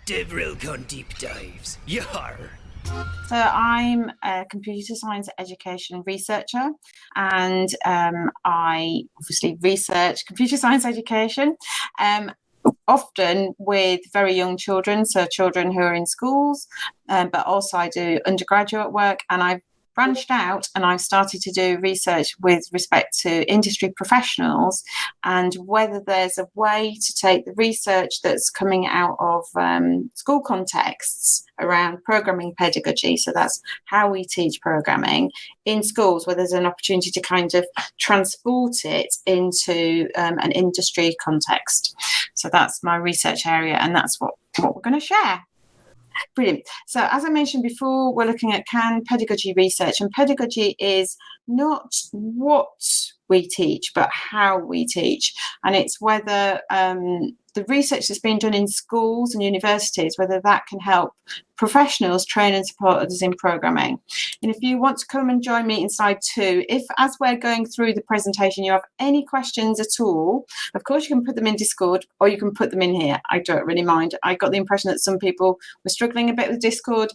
DevRelCon Deep Dives. Yar! So I'm a computer science education researcher, and I obviously research computer science education, often with very young children, so children who are in schools, but also I do undergraduate work, and I've branched out and I've started to do research with respect to industry professionals and whether there's a way to take the research that's coming out of school contexts around programming pedagogy, so that's how we teach programming in schools, where there's an opportunity to kind of transport it into an industry context. So that's my research area, and that's what we're going to share. Brilliant. So as I mentioned before, we're looking at can pedagogy research, and pedagogy is not what we teach, but how we teach. And it's whether the research that's being done in schools and universities, whether that can help professionals train and support others in programming. And if you want to come and join me in slide 2, if as we're going through the presentation you have any questions at all, of course you can put them in Discord or you can put them in here. I don't really mind. I got the impression that some people were struggling a bit with Discord.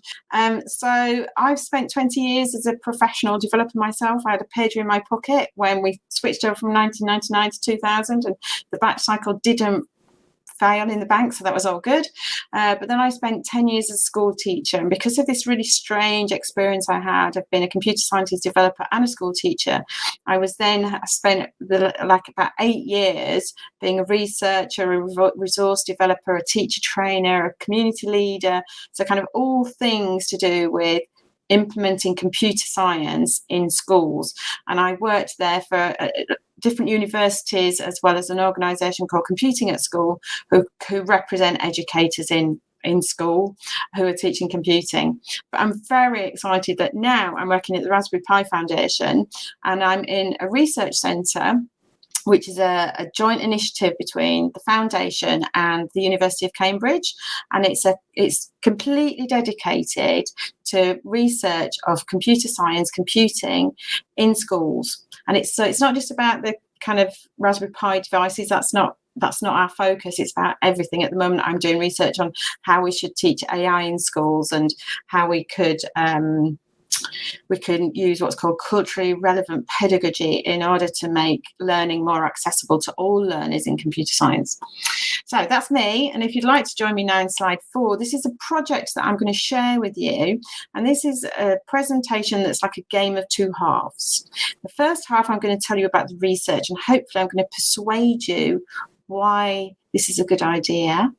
So I've spent 20 years as a professional developer myself. I had a pager in my pocket when we switched over from 1999 to 2000, and the batch cycle didn't fail in the bank, so that was all good. But then I spent 10 years as a school teacher, and because of this really strange experience I had of being a computer scientist developer and a school teacher, I spent about 8 years being a researcher, a resource developer, a teacher trainer, a community leader, so kind of all things to do with implementing computer science in schools. And I worked there for different universities, as well as an organisation called Computing at School, who represent educators in school who are teaching computing. But I'm very excited that now I'm working at the Raspberry Pi Foundation, and I'm in a research centre, which is a joint initiative between the foundation and the University of Cambridge, and it's completely dedicated to research of computer science, computing in schools. And it's not just about the kind of Raspberry Pi devices. That's not our focus. It's about everything. At the moment, I'm doing research on how we should teach AI in schools and how we can use what's called culturally relevant pedagogy in order to make learning more accessible to all learners in computer science. So that's me. And if you'd like to join me now in slide 4, this is a project that I'm going to share with you. And this is a presentation that's like a game of 2 halves. The first half, I'm going to tell you about the research, and hopefully I'm going to persuade you why this is a good idea.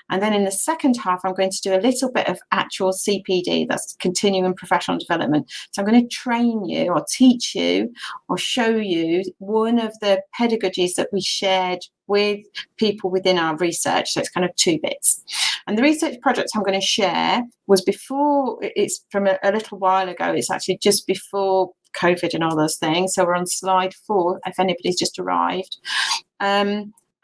And then in the second half, I'm going to do a little bit of actual CPD, that's continuing professional development. So I'm going to train you or teach you or show you one of the pedagogies that we shared with people within our research. So it's kind of 2 bits. And the research project I'm going to share was before, it's from a little while ago. It's actually just before COVID and all those things. So we're on slide 4, if anybody's just arrived.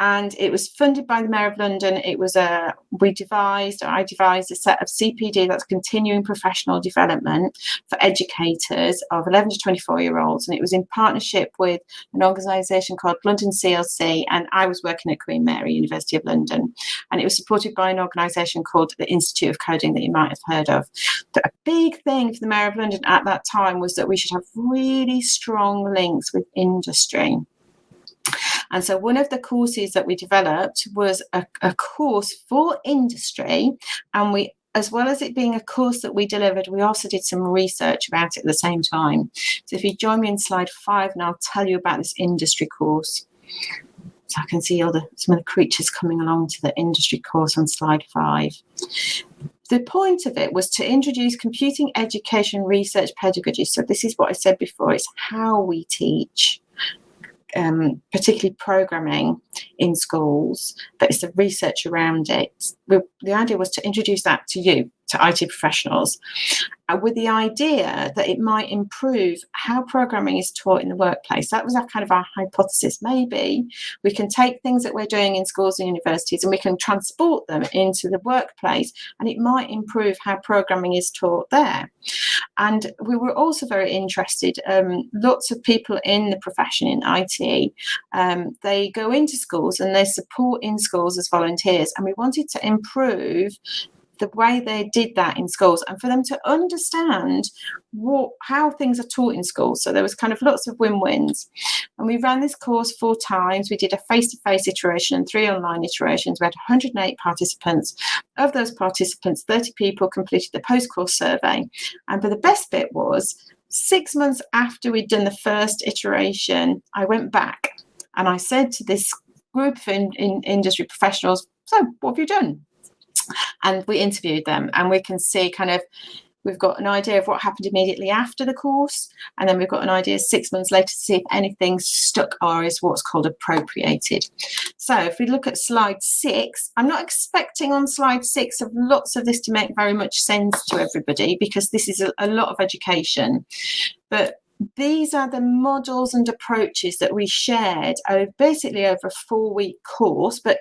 And it was funded by the Mayor of London. It was I devised a set of CPD, that's continuing professional development for educators of 11 to 24-year-olds. And it was in partnership with an organisation called London CLC. And I was working at Queen Mary, University of London. And it was supported by an organisation called the Institute of Coding that you might have heard of. But a big thing for the Mayor of London at that time was that we should have really strong links with industry. And so one of the courses that we developed was a course for industry, and we, as well as it being a course that we delivered, we also did some research about it at the same time. So if you join me in slide 5, and I'll tell you about this industry course. So I can see some of the creatures coming along to the industry course on slide 5. The point of it was to introduce computing education research pedagogy. So this is what I said before, it's how we teach. Particularly programming in schools, but it's the research around it. The idea was to introduce that to you, to IT professionals, with the idea that it might improve how programming is taught in the workplace. That was our hypothesis. Maybe we can take things that we're doing in schools and universities and we can transport them into the workplace, and it might improve how programming is taught there. And we were also very interested, lots of people in the profession in IT, they go into schools and they support in schools as volunteers, and we wanted to improve improve the way they did that in schools, and for them to understand how things are taught in schools. So there was kind of lots of win-wins. And we ran this course 4 times. We did a face-to-face iteration and 3 online iterations. We had 108 participants. Of those participants, 30 people completed the post-course survey. And the best bit was 6 months after we'd done the first iteration, I went back and I said to this group of industry professionals, so what have you done? And we interviewed them, and we can see we've got an idea of what happened immediately after the course, and then we've got an idea 6 months later to see if anything stuck or is what's called appropriated. So if we look at slide 6, I'm not expecting on slide 6 of lots of this to make very much sense to everybody, because this is a lot of education, but these are the models and approaches that we shared basically over a 4-week course. But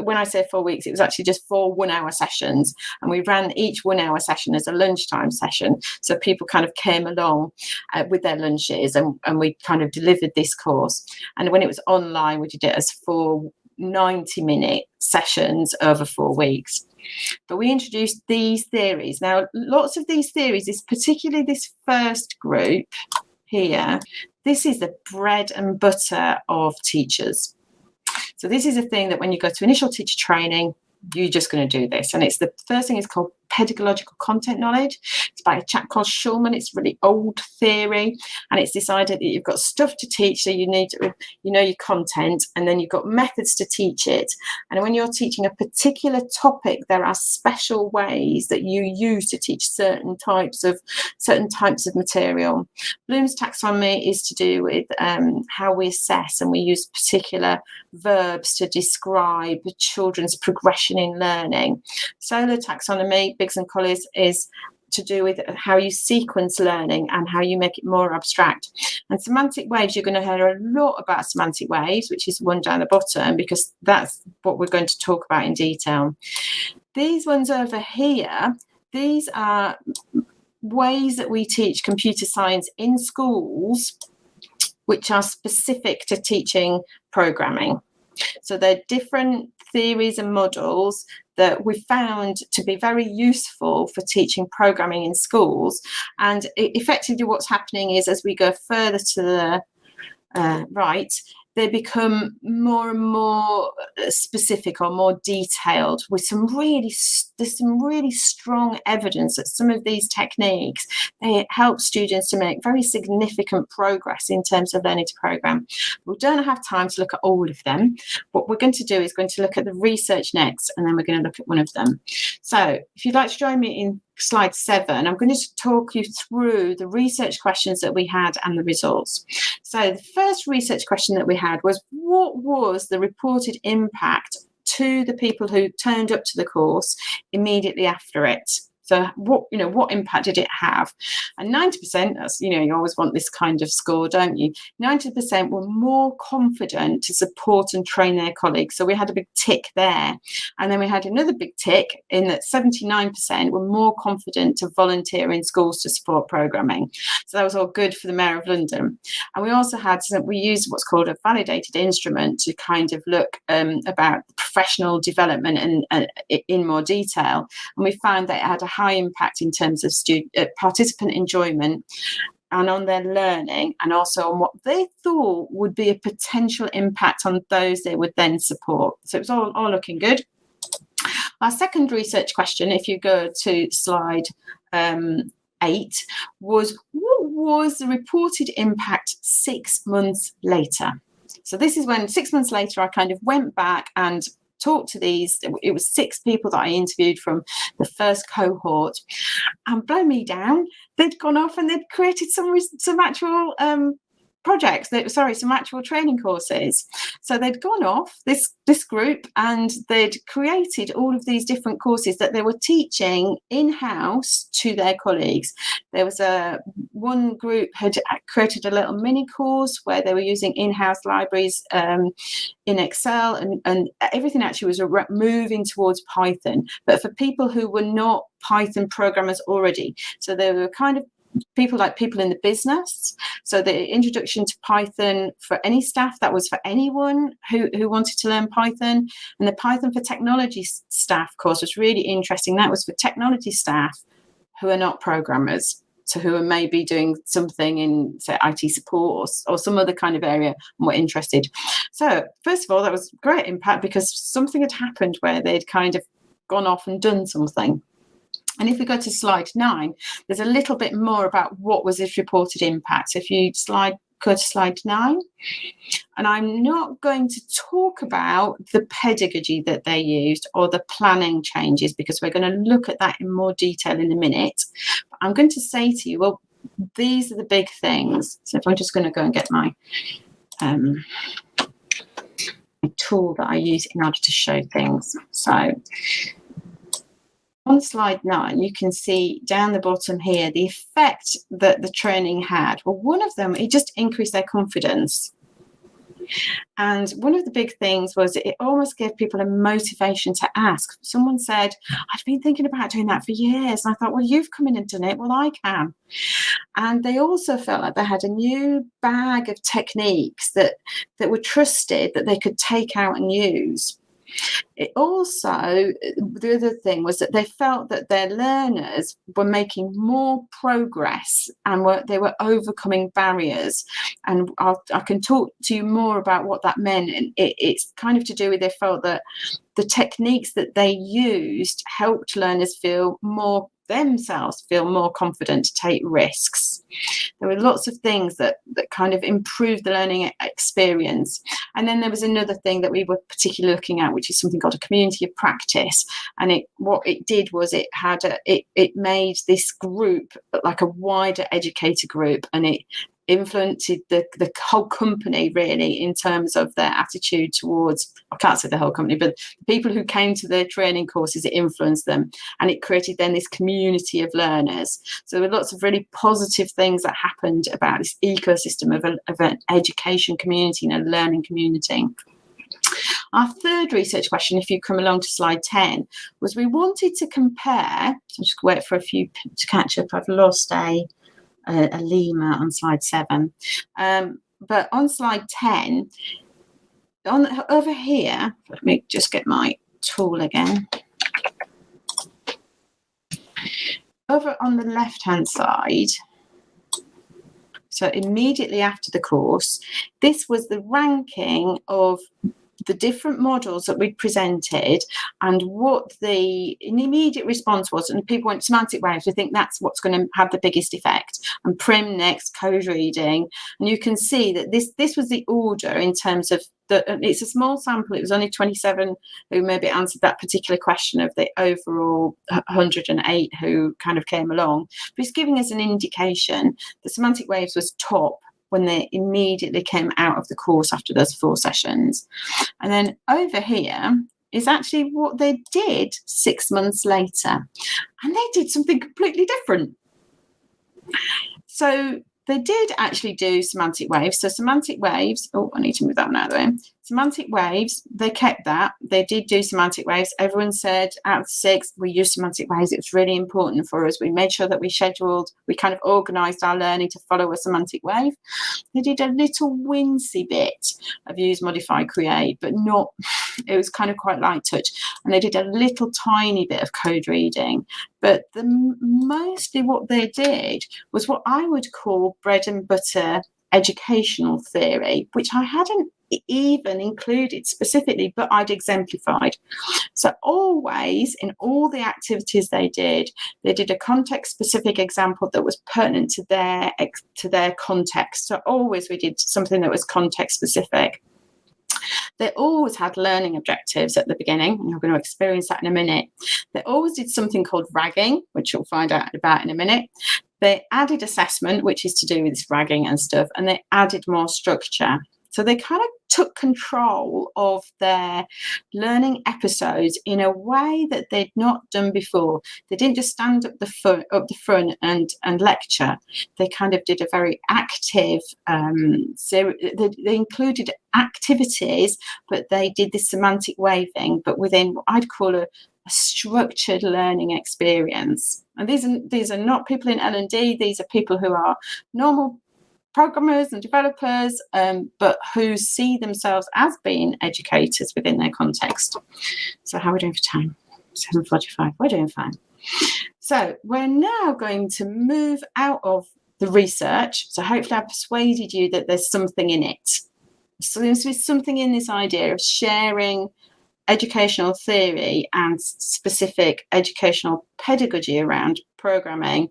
when I say 4 weeks, it was actually just 4 1-hour sessions. And we ran each 1-hour session as a lunchtime session. So people kind of came along with their lunches, and we kind of delivered this course. And when it was online, we did it as 4 90-minute sessions over 4 weeks. But we introduced these theories. Now, lots of these theories, particularly this first group here, this is the bread and butter of teachers. So this is a thing that when you go to initial teacher training, you're just going to do this. And it's the first thing is called pedagogical content knowledge. It's by a chap called Schulman. It's a really old theory, and it's this idea that you've got stuff to teach, so you need to, your content, and then you've got methods to teach it. And when you're teaching a particular topic, there are special ways that you use to teach certain types of material. Bloom's taxonomy is to do with how we assess, and we use particular verbs to describe children's progression in learning. Solar taxonomy, Biggs and Collies, is to do with how you sequence learning and how you make it more abstract. And semantic waves, you're going to hear a lot about semantic waves, which is one down the bottom, because that's what we're going to talk about in detail. These ones over here, these are ways that we teach computer science in schools, which are specific to teaching programming. So they're different theories and models that we found to be very useful for teaching programming in schools. And effectively what's happening is, as we go further to the right, they become more and more specific or more detailed, with there's some really strong evidence that some of these techniques, they help students to make very significant progress in terms of learning to program. We don't have time to look at all of them. What we're going to do is going to look at the research next, and then we're going to look at one of them. So if you'd like to join me in slide 7, I'm going to talk you through the research questions that we had and the results. So the first research question that we had was, what was the reported impact to the people who turned up to the course immediately after it? So what impact did it have? And 90%, that's, you always want this kind of score, don't you? 90% were more confident to support and train their colleagues. So we had a big tick there. And then we had another big tick in that 79% were more confident to volunteer in schools to support programming. So that was all good for the Mayor of London. And we also we used what's called a validated instrument to kind of look about professional development and in more detail. And we found that it had a high impact in terms of participant enjoyment and on their learning, and also on what they thought would be a potential impact on those they would then support. So it was all looking good. Our second research question, if you go to slide 8, was, what was the reported impact 6 months later? So this is when 6 months later I kind of went back and talked to these. It was 6 people that I interviewed from the first cohort, and blow me down, they'd gone off and they'd created some actual projects, some actual training courses. So they'd gone off, this group, and they'd created all of these different courses that they were teaching in-house to their colleagues. There was one group had created a little mini course where they were using in-house libraries in Excel, and everything actually was moving towards Python, but for people who were not Python programmers already. So they were kind of people in the business. So the introduction to Python for any staff, that was for anyone who wanted to learn Python. And the Python for Technology staff course was really interesting. That was for technology staff who are not programmers, so who are maybe doing something in, say, IT support or some other kind of area and were interested. So first of all, that was great impact because something had happened where they'd kind of gone off and done something. And if we go to slide 9, there's a little bit more about what was this reported impact. So if you go to slide 9, and I'm not going to talk about the pedagogy that they used or the planning changes, because we're going to look at that in more detail in a minute. But I'm going to say to you, well, these are the big things. So if I'm just going to go and get my tool that I use in order to show things. So on slide 9, you can see down the bottom here the effect that the training had. Well, one of them, it just increased their confidence. And one of the big things was it almost gave people a motivation to ask. Someone said, I've been thinking about doing that for years. And I thought, well, you've come in and done it. Well, I can. And they also felt like they had a new bag of techniques that were trusted, that they could take out and use. It also, the other thing was that they felt that their learners were making more progress and they were overcoming barriers. And I can talk to you more about what that meant. And it's kind of to do with, they felt that the techniques that they used helped learners feel more confident to take risks. There were lots of things that kind of improved the learning experience. And then there was another thing that we were particularly looking at, which is something called a community of practice. And what it did was it made this group like a wider educator group, and it influenced the whole company really in terms of their attitude towards, I can't say the whole company, but the people who came to their training courses, it influenced them, and it created then this community of learners. So there were lots of really positive things that happened about this ecosystem of an education community and a learning community. Our third research question, if you come along to slide 10, was we wanted to compare, so just wait for a few to catch up, I've lost a lemur on slide 7, but on slide 10, over here, let me just get my tool again. Over on the left hand side, so immediately after the course, this was the ranking of the different models that we presented and what the immediate response was. And people went semantic waves. We think that's what's going to have the biggest effect. And prim next, code reading. And you can see that this was the order in terms of it's a small sample. It was only 27 who maybe answered that particular question of the overall 108 who kind of came along. But it's giving us an indication. The semantic waves was top when they immediately came out of the course after those 4 sessions. And then over here is actually what they did 6 months later. And they did something completely different. So they did actually do semantic waves. So semantic waves, I need to move that one out of the way. Semantic waves, they kept that. They did do semantic waves. Everyone said out of 6, we used semantic waves. It was really important for us. We made sure that we kind of organised our learning to follow a semantic wave. They did a little wincy bit of use, modify, create, but not, it was kind of quite light touch. And they did a little tiny bit of code reading. But mostly what they did was what I would call bread and butter educational theory, which I hadn't even included specifically, but I'd exemplified. So always in all the activities they did a context specific example that was pertinent to their context. So always we did something that was context specific. They always had learning objectives at the beginning, and you're going to experience that in a minute. They always did something called ragging, which you'll find out about in a minute. They added assessment, which is to do with this ragging and stuff, and they added more structure. So they kind of took control of their learning episodes in a way that they'd not done before. They didn't just stand up the front and lecture. They kind of did a very active, they included activities, but they did the semantic waving, but within what I'd call a a structured learning experience. And these are not people in L&D, these are people who are normal programmers and developers, but who see themselves as being educators within their context. So how are we doing for time? 7:45. We're doing fine. So we're now going to move out of the research. So hopefully I've persuaded you that there's something in it. So there's something in this idea of sharing educational theory and specific educational pedagogy around programming,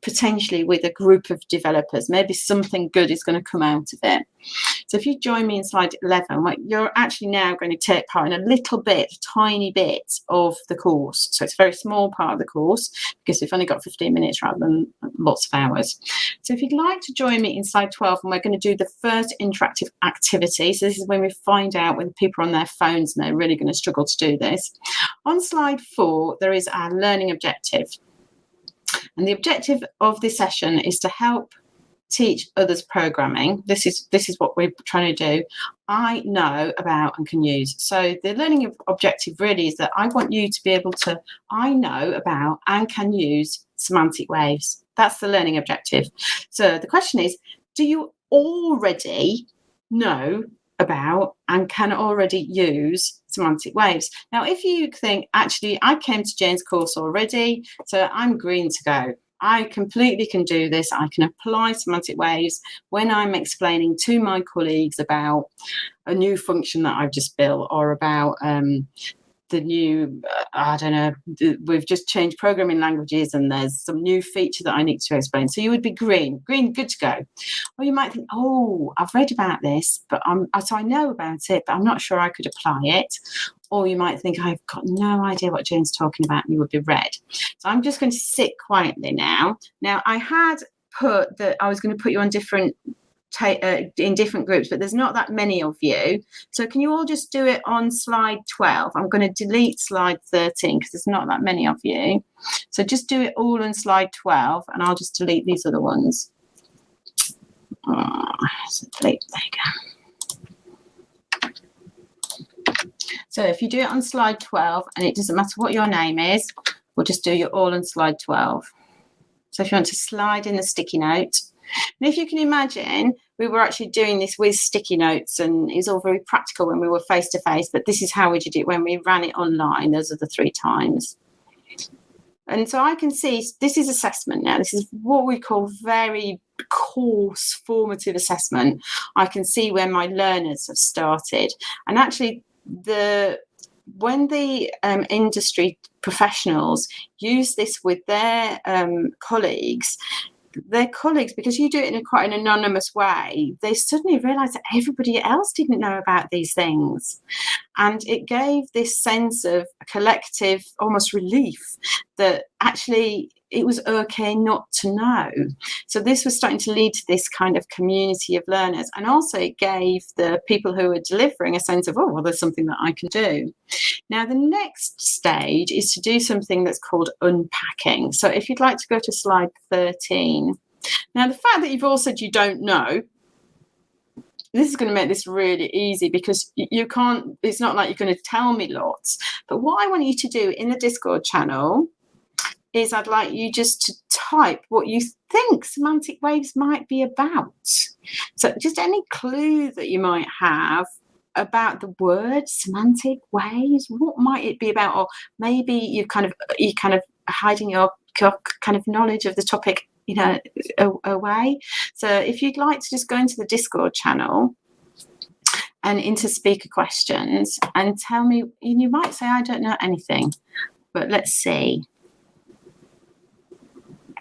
potentially with a group of developers. Maybe something good is going to come out of it. So if you join me in slide 11, you're actually now going to take part in a tiny bit of the course. So it's a very small part of the course because we've only got 15 minutes rather than lots of hours. So if you'd like to join me in slide 12, and we're going to do the first interactive activity. So this is when we find out when people are on their phones and they're really going to struggle to do this. On slide 4, there is our learning objective. And the objective of this session is to help teach others programming. This is what we're trying to do. I know about and can use. So the learning objective really is that I want you to be able to, I know about and can use semantic waves. That's the learning objective. So the question is, do you already know about and can already use semantic waves? Now, if you think, actually, I came to Jane's course already, so I'm green to go. I completely can do this. I can apply semantic waves when I'm explaining to my colleagues about a new function that I've just built, or about the new, I don't know, we've just changed programming languages and there's some new feature that I need to explain. So you would be green, good to go. Or you might think, oh, I've read about this, so I know about it, but I'm not sure I could apply it. Or you might think, I've got no idea what Jane's talking about, and you would be red. So I'm just going to sit quietly now. Now, I had put that I was going to put you on in different groups, but there's not that many of you. So can you all just do it on slide 12? I'm going to delete slide 13 because there's not that many of you. So just do it all on slide 12, and I'll just delete these other ones. So delete, there you go. So if you do it on slide 12, and it doesn't matter what your name is, we'll just do you all on slide 12. So if you want to slide in the sticky note, and if you can imagine, we were actually doing this with sticky notes, and it was all very practical when we were face to face, but this is how we did it when we ran it online. Those are the 3 times. And so I can see this is assessment now. This is what we call very coarse formative assessment. I can see where my learners have started. And actually, when the industry professionals use this with their colleagues, because you do it in quite an anonymous way, they suddenly realise that everybody else didn't know about these things. And it gave this sense of a collective almost relief that actually it was okay not to know. So this was starting to lead to this kind of community of learners. And also it gave the people who were delivering a sense of, oh, well, there's something that I can do. Now, the next stage is to do something that's called unpacking. So if you'd like to go to slide 13. Now, the fact that you've all said you don't know, this is going to make this really easy, because you can't, it's not like you're going to tell me lots. But what I want you to do in the Discord channel is I'd like you just to type what you think semantic waves might be about. So just any clue that you might have about the word semantic waves, what might it be about? Or maybe you're kind of hiding your kind of knowledge of the topic, away. So if you'd like to just go into the Discord channel and into speaker questions and tell me, you might say, I don't know anything, but let's see.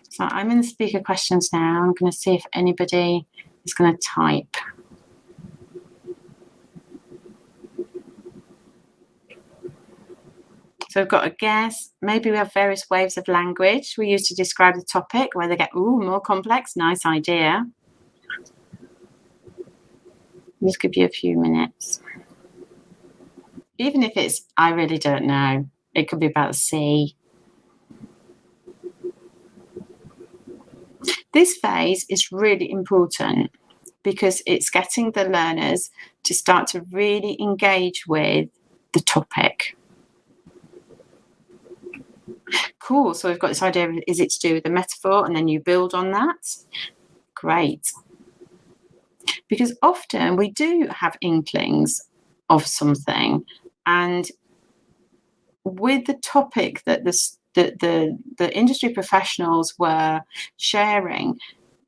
So I'm in the speaker questions now. I'm going to see if anybody is going to type. So we've got a guess. Maybe we have various waves of language we use to describe the topic, where they get, more complex. Nice idea. Just give you a few minutes. Even if it's, I really don't know. It could be about the sea. This phase is really important because it's getting the learners to start to really engage with the topic. cool. So we've got this idea of, is it to do with the metaphor, and then you build on that? Great. Because often we do have inklings of something, and with the topic that the industry professionals were sharing,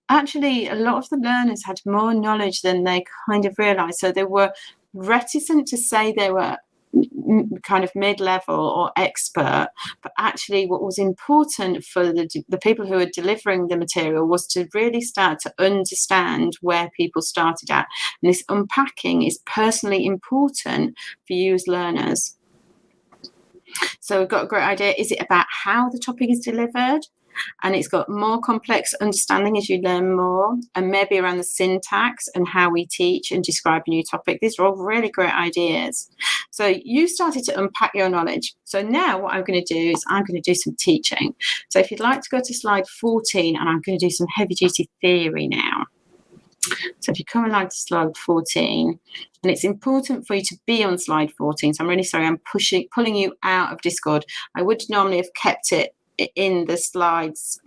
actually a lot of the learners had more knowledge than they kind of realized. So they were reticent to say they were kind of mid-level or expert, but actually what was important for the people who were delivering the material was to really start to understand where people started at. And this unpacking is personally important for you as learners. So we've got a great idea. Is it about how the topic is delivered? And it's got more complex understanding as you learn more, and maybe around the syntax and how we teach and describe a new topic. These are all really great ideas. So you started to unpack your knowledge. So now what I'm going to do is I'm going to do some teaching. So if you'd like to go to slide 14, and I'm going to do some heavy duty theory now. So if you come along to slide 14, and it's important for you to be on slide 14. So I'm really sorry, I'm pulling you out of Discord. I would normally have kept it in the slides,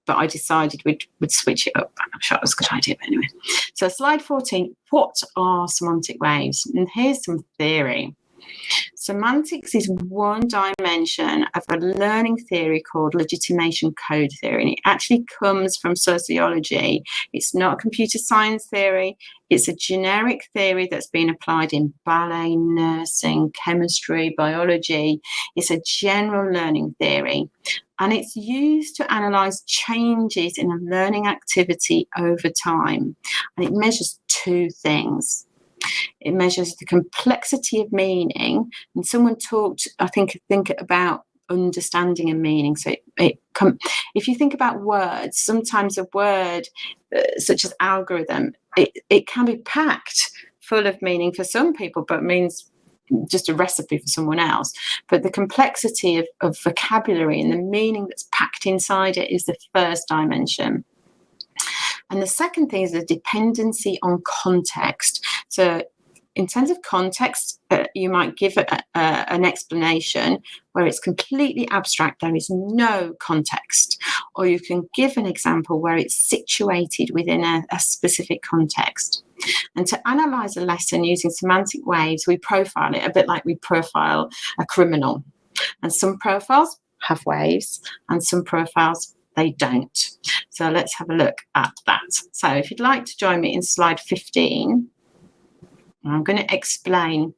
but I decided we'd switch it up. I'm sure it was a good idea, but anyway. So slide 14, what are semantic waves? And here's some theory. Semantics is one dimension of a learning theory called legitimation code theory, and it actually comes from sociology. It's not a computer science theory. It's a generic theory that's been applied in ballet, nursing, chemistry, biology. It's a general learning theory, and it's used to analyze changes in a learning activity over time, and it measures two things. It measures the complexity of meaning, and someone talked, I think about understanding and meaning. So if you think about words, sometimes a word such as algorithm, it can be packed full of meaning for some people, but means just a recipe for someone else. But the complexity of vocabulary and the meaning that's packed inside it is the first dimension. And the second thing is the dependency on context. So in terms of context, you might give an explanation where it's completely abstract, there is no context. Or you can give an example where it's situated within a specific context. And to analyse a lesson using semantic waves, we profile it a bit like we profile a criminal. And some profiles have waves, and some profiles they don't. So let's have a look at that. So if you'd like to join me in slide 15, I'm going to explain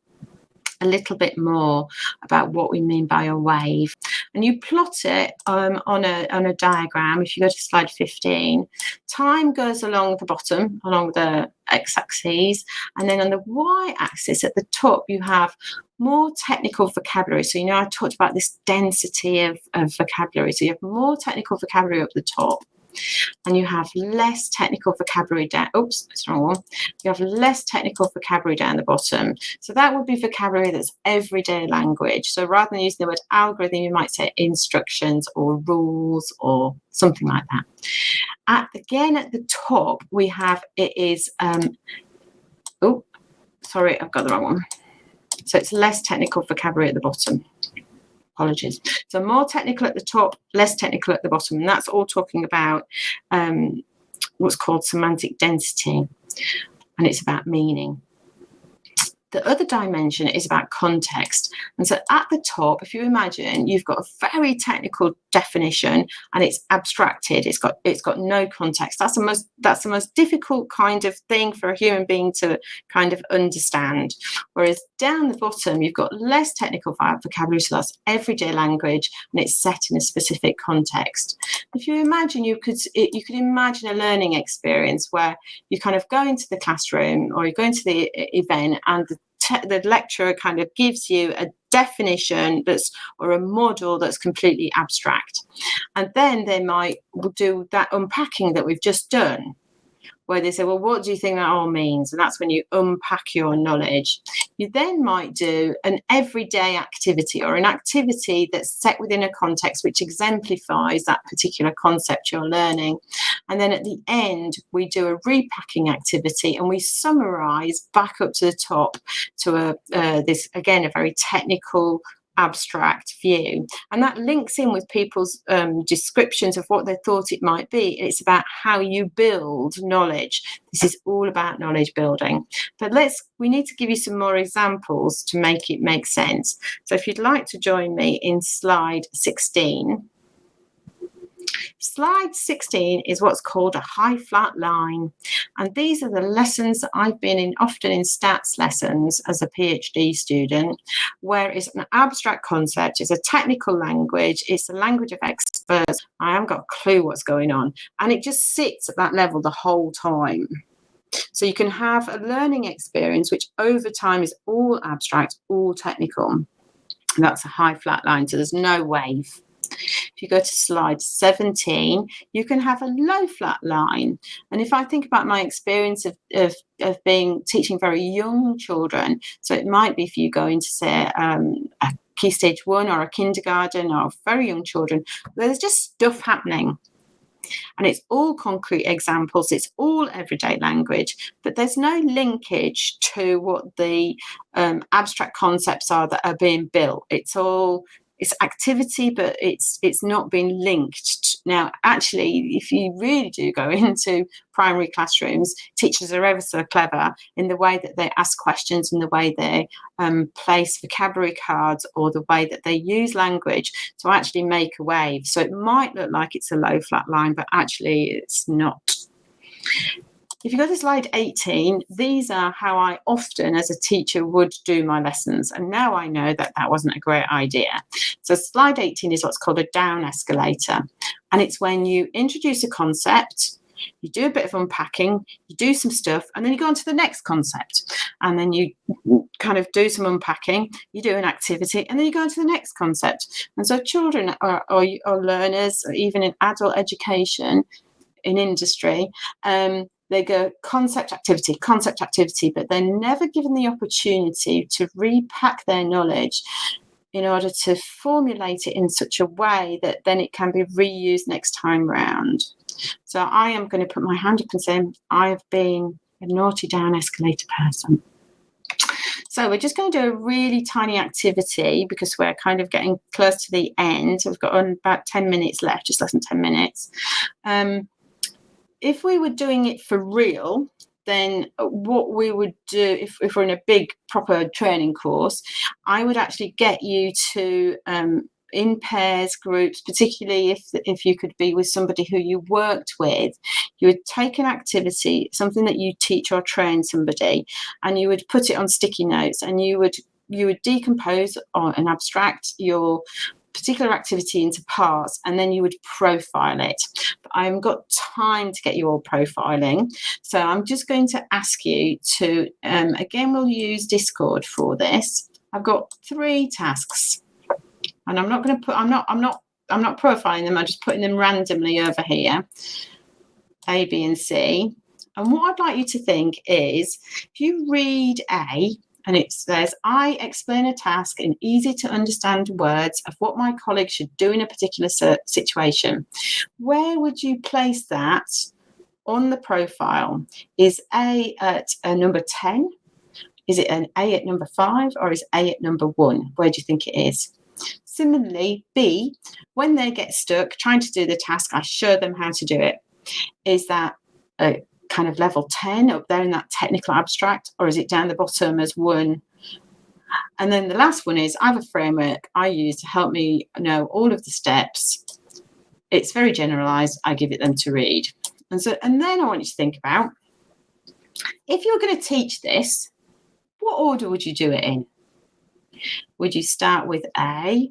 a little bit more about what we mean by a wave. And you plot it on a diagram. If you go to slide 15, time goes along the bottom, along the x-axis, and then on the y-axis at the top, you have more technical vocabulary. So, I talked about this density of vocabulary. So you have more technical vocabulary up the top, and you have less technical vocabulary down. Oops, that's the wrong one. You have less technical vocabulary down the bottom. So that would be vocabulary that's everyday language. So rather than using the word algorithm, you might say instructions or rules or something like that. Again, at the top, we have sorry, I've got the wrong one. So it's less technical vocabulary at the bottom. Apologies. So more technical at the top, less technical at the bottom. And that's all talking about what's called semantic density. And it's about meaning. The other dimension is about context. And so at the top, if you imagine, you've got a very technical definition and it's abstracted. It's got no context. That's the most difficult kind of thing for a human being to kind of understand. Whereas down the bottom, you've got less technical vocabulary, so that's everyday language, and it's set in a specific context. If you imagine, you could imagine a learning experience where you kind of go into the classroom or you go into the event, and the lecturer kind of gives you a definition or a model that's completely abstract. And then they might do that unpacking that we've just done, where they say, well, what do you think that all means? And that's when you unpack your knowledge. You then might do an everyday activity or an activity that's set within a context which exemplifies that particular concept you're learning. And then at the end, we do a repacking activity and we summarize back up to the top to this, again, a very technical abstract view, and that links in with people's descriptions of what they thought it might be. It's about how you build knowledge. This is all about knowledge building. But we need to give you some more examples to make it make sense. So if you'd like to join me in slide 16. Slide 16 is what's called a high flat line, and these are the lessons that I've been in, often in stats lessons as a PhD student, where it's an abstract concept, it's a technical language, it's the language of experts. I haven't got a clue what's going on, and it just sits at that level the whole time. So you can have a learning experience which over time is all abstract, all technical. And that's a high flat line, so there's no wave. If you go to slide 17, you can have a low flat line. And if I think about my experience of teaching very young children, so it might be if you go into, say, a key stage 1 or a kindergarten or very young children, there's just stuff happening. And it's all concrete examples, it's all everyday language, but there's no linkage to what the abstract concepts are that are being built. It's activity, but it's not being linked. Now, actually, if you really do go into primary classrooms, teachers are ever so clever in the way that they ask questions, in the way they place vocabulary cards, or the way that they use language to actually make a wave. So it might look like it's a low flat line, but actually it's not. If you go to slide 18, these are how I often, as a teacher, would do my lessons. And now I know that that wasn't a great idea. So slide 18 is what's called a down escalator. And it's when you introduce a concept, you do a bit of unpacking, you do some stuff, and then you go on to the next concept. And then you kind of do some unpacking, you do an activity, and then you go on to the next concept. And so children or learners, or even in adult education, in industry, they go concept activity, but they're never given the opportunity to repack their knowledge in order to formulate it in such a way that then it can be reused next time round. So I am going to put my hand up and say I've been a naughty down escalator person. So we're just going to do a really tiny activity because we're kind of getting close to the end. So we've got about 10 minutes left, just less than 10 minutes. If we were doing it for real, then what we would do, if we're in a big proper training course, I would actually get you to, in pairs, groups, particularly if you could be with somebody who you worked with, you would take an activity, something that you teach or train somebody, and you would put it on sticky notes, and you would decompose and abstract your particular activity into parts, and then you would profile it. But I haven't got time to get you all profiling, so I'm just going to ask you to again, we'll use Discord for this. I've got 3 tasks, and I'm not profiling them, I'm just putting them randomly over here, A, B and C. And what I'd like you to think is, if you read A, and it says, I explain a task in easy to understand words of what my colleagues should do in a particular situation. Where would you place that on the profile? Is A at number 10? Is it an A at number 5? Or is A at number 1? Where do you think it is? Similarly, B, when they get stuck trying to do the task, I show them how to do it. Is that kind of level 10 up there in that technical abstract, or is it down the bottom as 1? And then the last one is, I have a framework I use to help me know all of the steps. It's very generalized, I give it them to read. And then I want you to think about, if you're going to teach this, what order would you do it in? Would you start with A,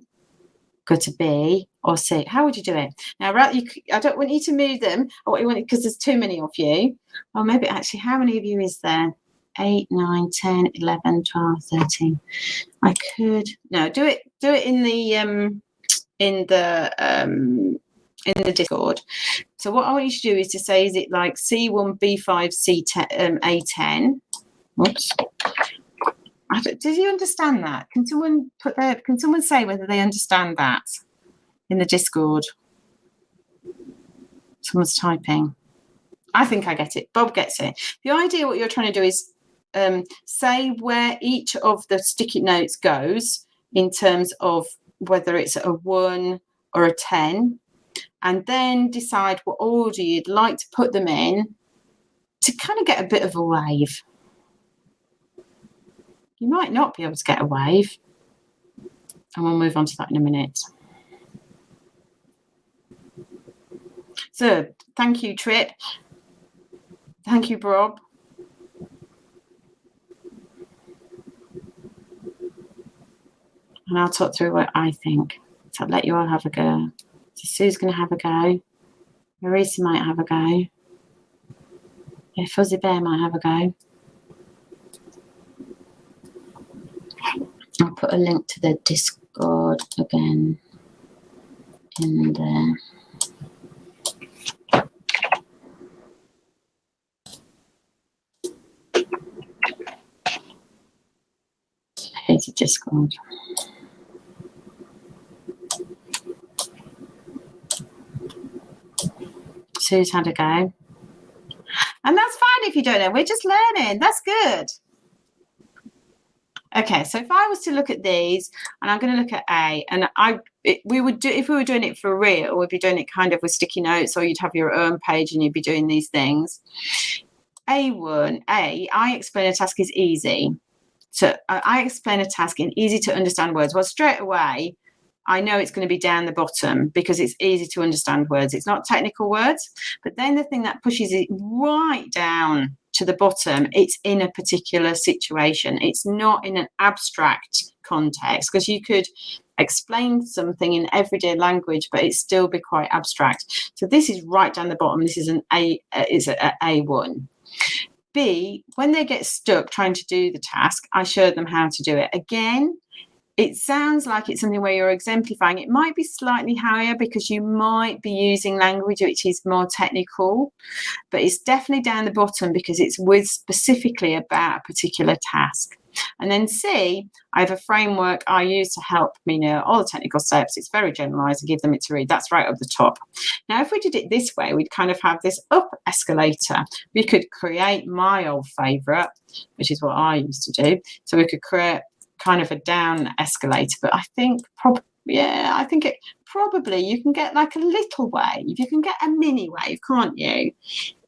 go to B, or C? How would you do it? Now, I don't want you to move them, because there's too many of you. Or maybe actually, how many of you is there? 8, 9, 10, 11, 12, 13. I could do it in the Discord. So what I want you to do is to say, is it like C1, B5, C10, A10? Oops. Did you understand that? Can someone say whether they understand that in the Discord? Someone's typing. I think I get it. Bob gets it. The idea, what you're trying to do is say where each of the sticky notes goes in terms of whether it's a 1 or a 10, and then decide what order you'd like to put them in to kind of get a bit of a wave. You might not be able to get a wave, and we'll move on to that in a minute. So, thank you, Trip. Thank you, Rob. And I'll talk through what I think. So I'll let you all have a go. So Sue's going to have a go. Marisa might have a go. Yeah, Fuzzy Bear might have a go. I'll put a link to the Discord again in there. Here's a Discord. Sue's had a go. And that's fine if you don't know. We're just learning. That's good. Okay, so if I was to look at these, and I'm going to look at A, and we would do, if we were doing it for real, we'd be doing it kind of with sticky notes, or you'd have your own page and you'd be doing these things. A1, I explain a task is easy. So I explain a task in easy to understand words. Well, straight away, I know it's going to be down the bottom because it's easy to understand words. It's not technical words, but then the thing that pushes it right down to the bottom, it's in a particular situation. It's not in an abstract context, because you could explain something in everyday language, but it still be quite abstract. So this is right down the bottom. This is an A1. B, when they get stuck trying to do the task, I showed them how to do it. Again, it sounds like it's something where you're exemplifying. It might be slightly higher because you might be using language which is more technical, but it's definitely down the bottom because it's with specifically about a particular task. And then C, I have a framework I use to help me know all the technical steps. It's very generalized. I give them it to read. That's right up the top. Now, if we did it this way, we'd kind of have this up escalator. We could create my old favorite, which is what I used to do. So we could create kind of a down escalator, but I think probably you can get like a little wave. You can get a mini wave, can't you?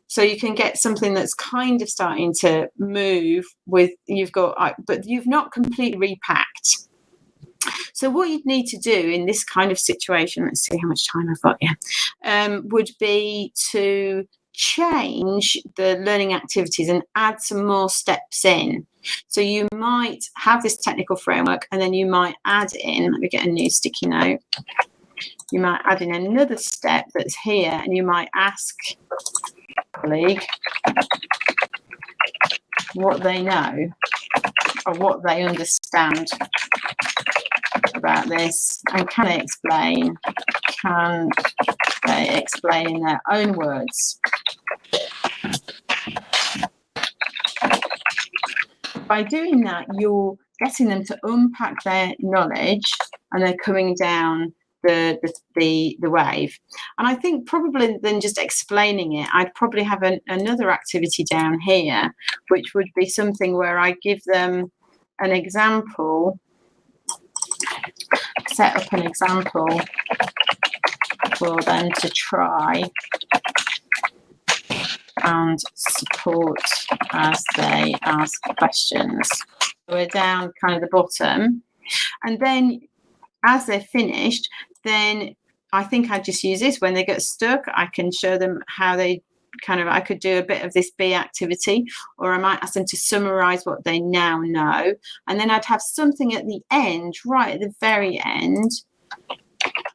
So you can get something that's kind of starting to move with, but you've not completely repacked. So what you'd need to do in this kind of situation, let's see how much time I've got here, would be to change the learning activities and add some more steps in. So you might have this technical framework, and then you might add in, let me get a new sticky note. You might add in another step that's here, and you might ask a colleague what they know or what they understand about this, and can they explain in their own words. By doing that, you're getting them to unpack their knowledge, and they're coming down the wave. And I think probably than just explaining it, I'd probably have another activity down here, which would be something where I give them an example, set up an example for them to try and support as they ask questions. So we're down kind of the bottom, and then as they're finished, then I think I just use this. When they get stuck, I can show them how they I could do a bit of this B activity, or I might ask them to summarize what they now know, and then I'd have something at the end, right at the very end,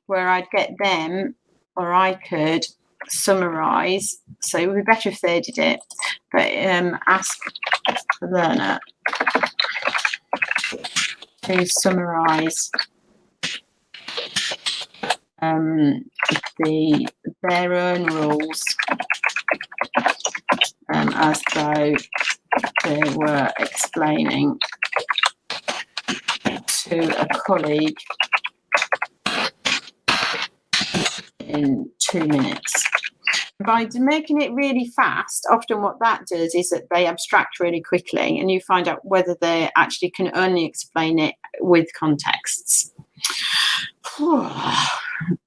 where I'd get them, or I could summarize. So it would be better if they did it, but ask the learner to summarize their own rules as though they were explaining to a colleague in 2 minutes. By making it really fast, often what that does is that they abstract really quickly, and you find out whether they actually can only explain it with contexts.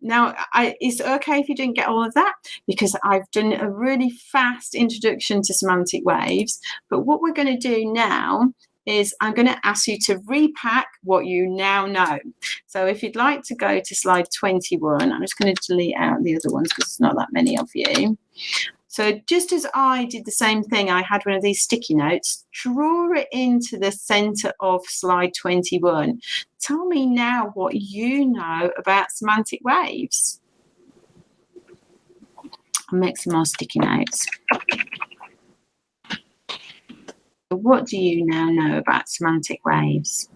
Now, it's okay if you didn't get all of that, because I've done a really fast introduction to semantic waves. But what we're going to do now is I'm going to ask you to repack what you now know. So if you'd like to go to slide 21, I'm just going to delete out the other ones because there's not that many of you. So just as I did the same thing, I had one of these sticky notes, draw it into the center of slide 21. Tell me now what you know about semantic waves. I'll make some more sticky notes. What do you now know about semantic waves?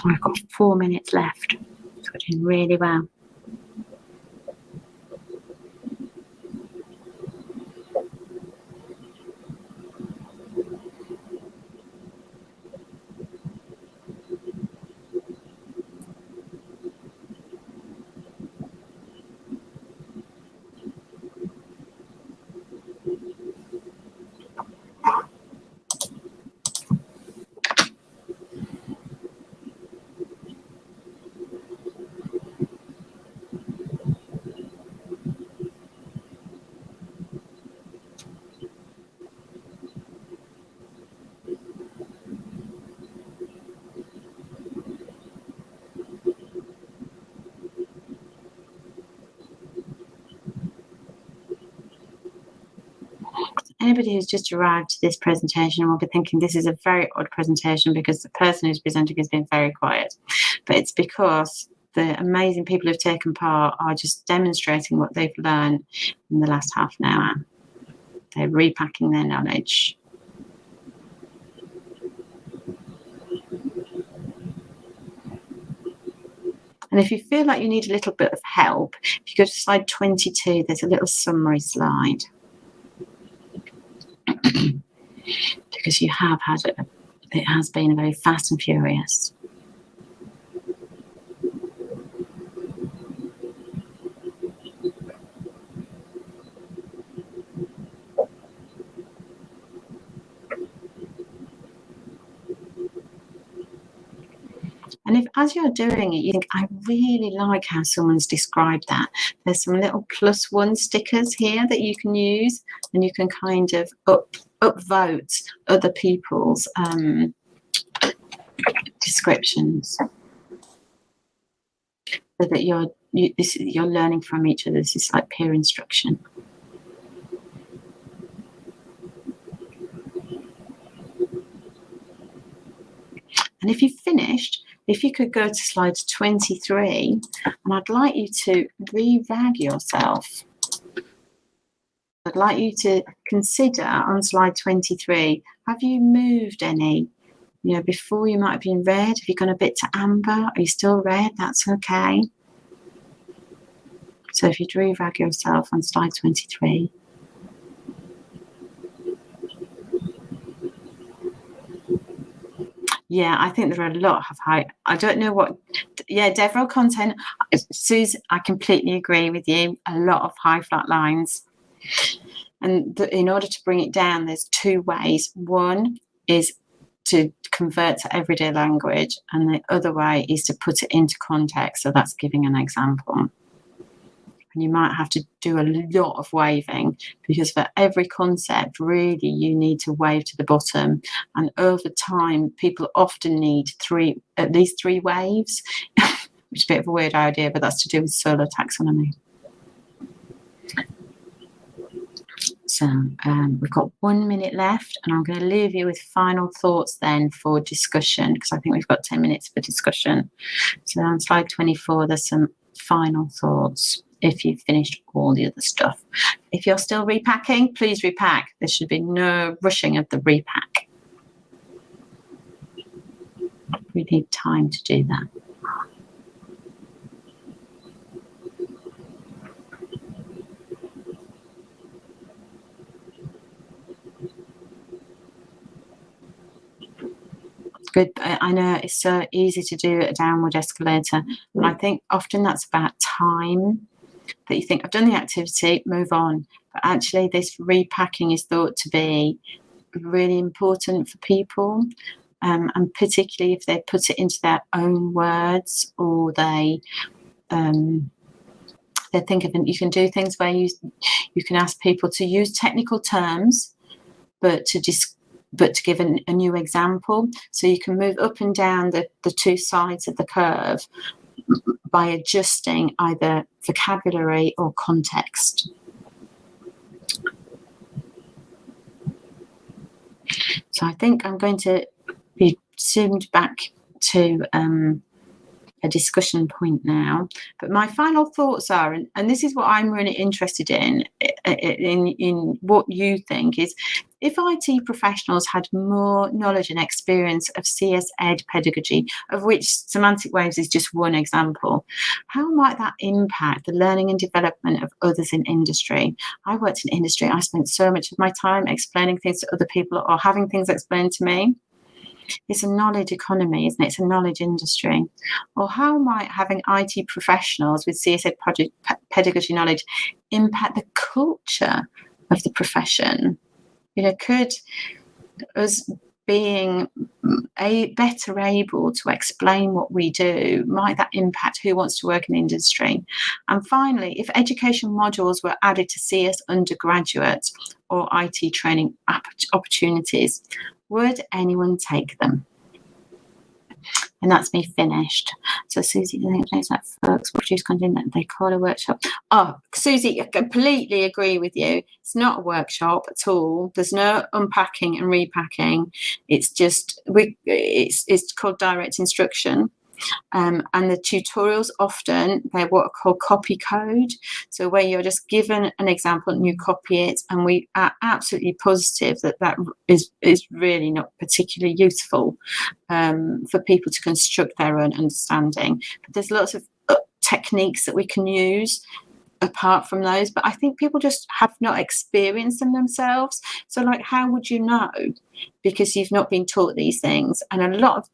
I've got 4 minutes left, so we're doing really well. Anybody who's just arrived to this presentation will be thinking this is a very odd presentation because the person who's presenting has been very quiet. But it's because the amazing people who've taken part are just demonstrating what they've learned in the last half an hour. They're repacking their knowledge. And if you feel like you need a little bit of help, if you go to slide 22, there's a little summary slide. Because you have had it has been very fast and furious. And if, as you're doing it, you think, I really like how someone's described that, there's some little +1 stickers here that you can use, and you can kind of upvote other people's descriptions, so that you're learning from each other. This is like peer instruction. And if you've finished, if you could go to slide 23, and I'd like you to re-rag yourself. I'd like you to consider on slide 23, have you moved any? You know, before you might have been red, have you gone a bit to amber? Are you still red? That's okay. So if you'd re-rag yourself on slide 23. Yeah, I think there are a lot of high. I don't know what. Yeah, DevRel content. Suze, I completely agree with you. A lot of high flat lines. And in order to bring it down, there's 2 ways. One is to convert to everyday language, and the other way is to put it into context. So that's giving an example. And you might have to do a lot of waving, because for every concept, really, you need to wave to the bottom. And over time, people often need at least three waves, which is a bit of a weird idea, but that's to do with solar taxonomy. So we've got 1 minute left, and I'm going to leave you with final thoughts then for discussion, because I think we've got 10 minutes for discussion. So on slide 24, there's some final thoughts if you've finished all the other stuff. If you're still repacking, please repack. There should be no rushing of the repack. We need time to do that. good. I know it's so easy to do a downward escalator, and I think often that's about time, that you think, I've done the activity, move on. But actually, this repacking is thought to be really important for people, and particularly if they put it into their own words, or they think of it. You can do things where you can ask people to use technical terms, but to give a new example. So you can move up and down the two sides of the curve by adjusting either vocabulary or context. So I think I'm going to be zoomed back to a discussion point now. But my final thoughts are, and this is what I'm really interested in what you think, is if IT professionals had more knowledge and experience of CS Ed pedagogy, of which semantic waves is just one example, how might that impact the learning and development of others in industry? I worked in industry. I spent so much of my time explaining things to other people or having things explained to me. It's a knowledge economy, isn't it? It's a knowledge industry. Or how might having IT professionals with CS Ed pedagogy knowledge impact the culture of the profession? Could us being better able to explain what we do, might that impact who wants to work in the industry? And finally, if education modules were added to CS undergraduate or IT training opportunities, would anyone take them? And that's me finished. So Susie, I think it's like folks produce content that they call a workshop. Oh, Susie, I completely agree with you. It's not a workshop at all. There's no unpacking and repacking. It's just it's called direct instruction. And the tutorials often, they're what are called copy code. So where you're just given an example and you copy it, and we are absolutely positive that is really not particularly useful for people to construct their own understanding. But there's lots of techniques that we can use apart from those, but I think people just have not experienced them themselves. So like, how would you know? Because you've not been taught these things. And a lot of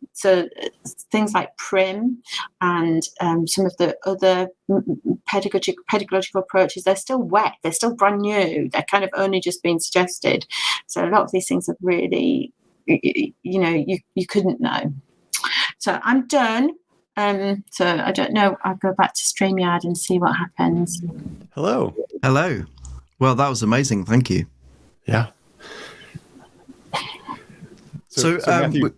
things like Prim and some of the other pedagogical approaches, they're still wet, they're still brand new, they're kind of only just being suggested. So a lot of these things are really, you couldn't know. So I'm done. So I don't know, I'll go back to StreamYard and see what happens. Hello. Well, that was amazing. Thank you. Yeah. So Matthew,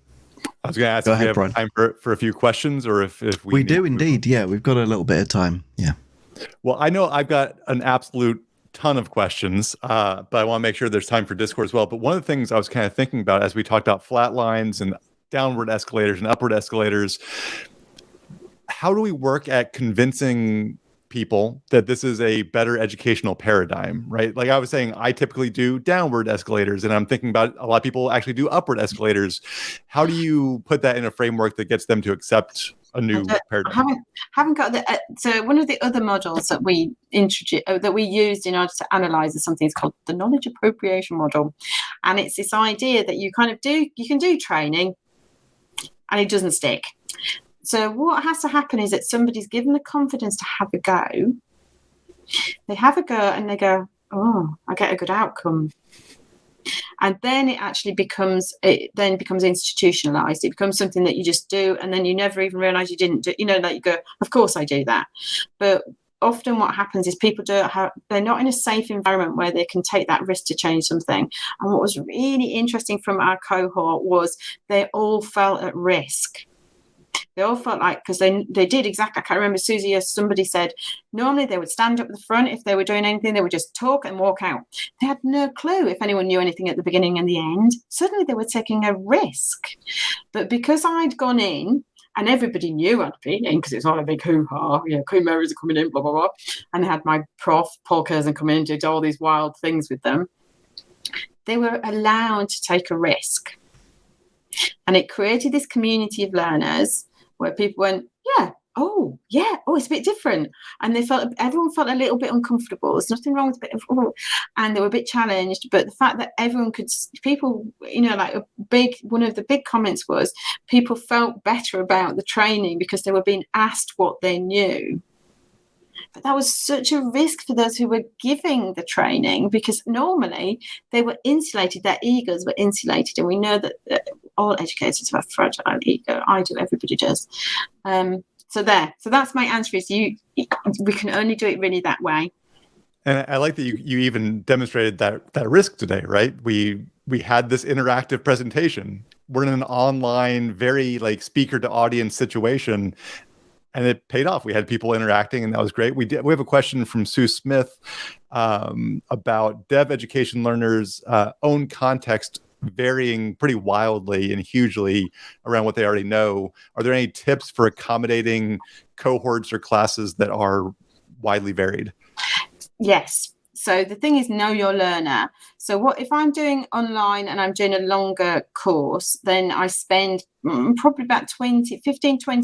I was going to ask if you have time for a few questions, or if we do indeed. Yeah, we've got a little bit of time. Yeah. Well, I know I've got an absolute ton of questions, but I want to make sure there's time for Discord as well. But one of the things I was kind of thinking about as we talked about flat lines and downward escalators and upward escalators, how do we work at convincing people that this is a better educational paradigm, right? Like I was saying, I typically do downward escalators, and I'm thinking about a lot of people actually do upward escalators. How do you put that in a framework that gets them to accept a new paradigm? I haven't got the. So one of the other models that we introduced, that we used in order to analyze something is called the knowledge appropriation model, and it's this idea that you can do training, and it doesn't stick. So what has to happen is that somebody's given the confidence to have a go. They have a go and they go, oh, I get a good outcome. And then it actually becomes institutionalized. It becomes something that you just do, and then you never even realize you didn't do. Like you go, of course I do that. But often what happens is people they're not in a safe environment where they can take that risk to change something. And what was really interesting from our cohort was they all felt at risk. They all felt like, because they did exactly, I can't remember, Susie, as somebody said, normally they would stand up at the front. If they were doing anything, they would just talk and walk out. They had no clue if anyone knew anything at the beginning and the end. Suddenly they were taking a risk. But because I'd gone in, and everybody knew I'd been in, because it's all a big hoo-ha, Queen Mary's are coming in, blah, blah, blah. And they had my prof, Paul Curzon, come in and did all these wild things with them. They were allowed to take a risk. And it created this community of learners where people went, yeah, oh yeah, oh, it's a bit different, and everyone felt a little bit uncomfortable. There's nothing wrong with a bit of, oh, and they were a bit challenged. But the fact that people, like one of the big comments was people felt better about the training because they were being asked what they knew. But that was such a risk for those who were giving the training, because normally they were insulated, their egos were insulated, and we know that all educators have a fragile ego. I do, everybody does. So that's my answer is we can only do it really that way. And I like that you even demonstrated that risk today, right? We had this interactive presentation. We're in an online, very like speaker to audience situation, and it paid off. We had people interacting, and that was great. We have a question from Sue Smith about dev education learners' own context varying pretty wildly and hugely around what they already know. Are there any tips for accommodating cohorts or classes that are widely varied? Yes. So the thing is, know your learner. So what if I'm doing online and I'm doing a longer course, then I spend probably about 20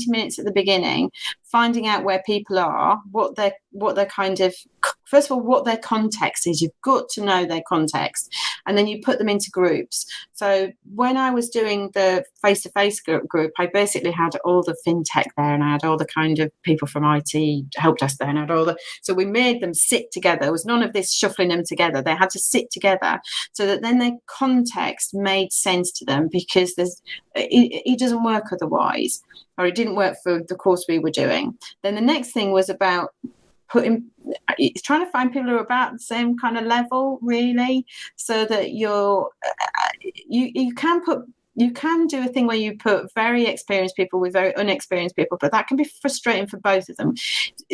minutes at the beginning finding out where people are, what they're kind of, first of all, what their context is. You've got to know their context, and then you put them into groups. So when I was doing the face-to-face group, I basically had all the fintech there, and I had all the kind of people from IT help desk there, and I had so we made them sit together. There was none of this shuffling them together. They had to sit together so that then their context made sense to them, because it doesn't work otherwise, or it didn't work for the course we were doing. Then the next thing was about trying to find people who are about the same kind of level, really, so that you can do a thing where you put very experienced people with very unexperienced people, but that can be frustrating for both of them.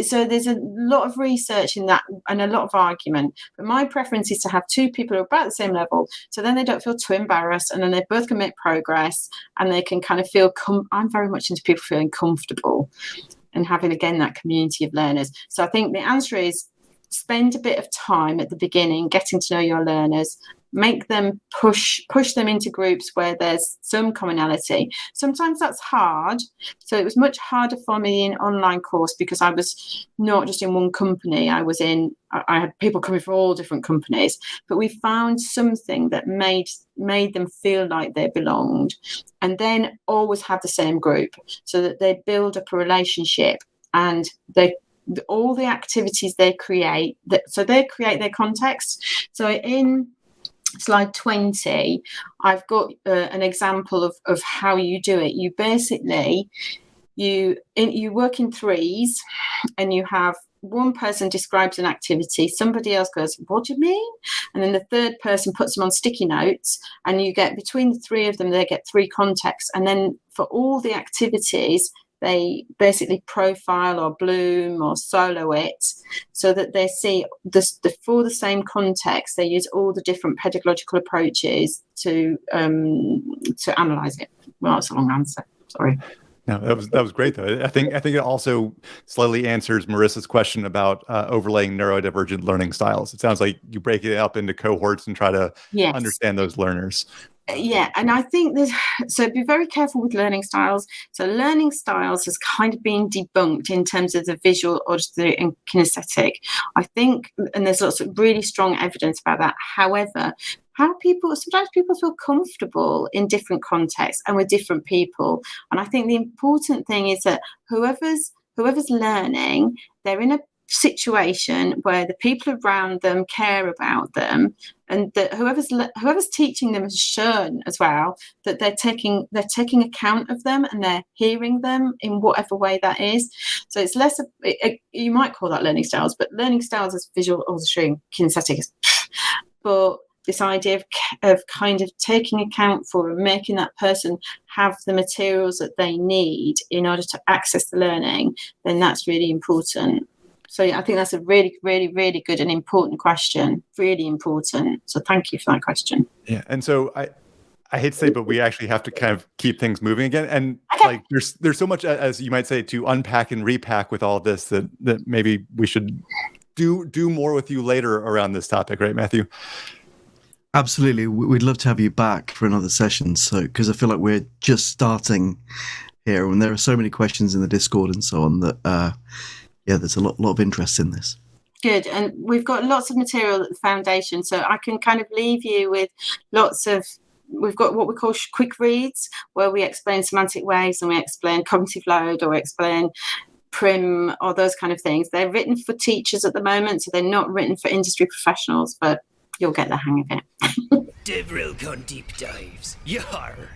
So there's a lot of research in that and a lot of argument. But my preference is to have two people who are about the same level, so then they don't feel too embarrassed, and then they both can make progress, and they can kind of feel, I'm very much into people feeling comfortable and having, again, that community of learners. So I think the answer is spend a bit of time at the beginning getting to know your learners, make them push them into groups where there's some commonality. Sometimes that's hard. So it was much harder for me in an online course because I was not just in one company. I had people coming from all different companies, but we found something that made them feel like they belonged, and then always have the same group so that they build up a relationship, and all the activities they create, so they create their context. So in slide 20, I've got an example of how you do it. You basically, you work in threes, and you have one person describes an activity, somebody else goes, what do you mean? And then the third person puts them on sticky notes, and you get, between the three of them, they get three contexts. And then for all the activities, they basically profile or bloom or solo it, so that they see for the same context, they use all the different pedagogical approaches to analyze it. Well, that's a long answer. Sorry. No, that was great though. I think it also slightly answers Marissa's question about overlaying neurodivergent learning styles. It sounds like you break it up into cohorts and try to understand those learners. Yeah, and I think so be very careful with learning styles. So learning styles has kind of been debunked in terms of the visual, auditory, and kinesthetic, I think, and there's lots of really strong evidence about that. However, sometimes people feel comfortable in different contexts and with different people. And I think the important thing is that whoever's learning, they're in a situation where the people around them care about them, and that whoever's teaching them has shown as well that they're taking account of them, and they're hearing them in whatever way that is. So it's less you might call that learning styles, but learning styles is visual, auditory, and kinesthetic. But this idea of kind of taking account for and making that person have the materials that they need in order to access the learning, then that's really important. So I think that's a really, really, really good and important question. Really important. So thank you for that question. Yeah, and so I hate to say, but we actually have to kind of keep things moving again. And like there's so much, as you might say, to unpack and repack with all this that maybe we should do more with you later around this topic, right, Matthew? Absolutely. We'd love to have you back for another session. So, because I feel like we're just starting here, and there are so many questions in the Discord and so on that there's a lot of interest in this. Good, and we've got lots of material at the foundation, so I can kind of leave you with lots of. We've got what we call quick reads, where we explain semantic waves and we explain cognitive load or explain prim or those kind of things. They're written for teachers at the moment, so they're not written for industry professionals, but you'll get the hang of it. DevRelCon Deep Dives. Yar!